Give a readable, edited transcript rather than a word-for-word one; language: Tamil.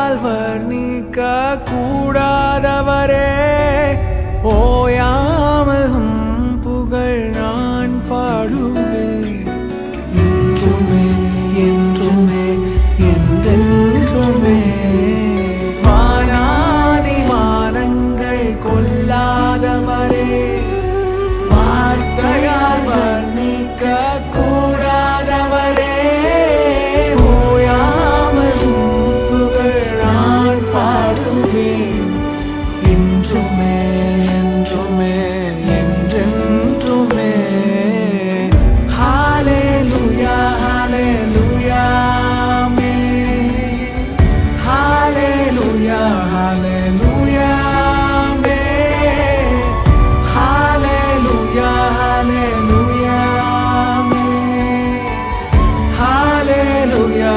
வார்த்தையால் வர்ணிக்க கூடாதவரே, ஓயாமல் புகழ் நான் பாடுவேன். என்றுமே என்றுமே என்றென்றுமே வானாதி வானங்கள் கொள்ளாதவரே, வார்த்தையால் வர்ணிக்க கூடாதவரே, ஓயாமல் புகழ் நான் பாடுவேன். என்றுமே என்றுமே என்றென்றுமே. ஹல்லேலூயா ஹல்லேலூயா ஆமென். ஹல்லேலூயா ஹல்லேலூயா ஆமென். ஹல்லேலூயா ஹல்லேலூயா ஆமென். ஹல்லேலூயா.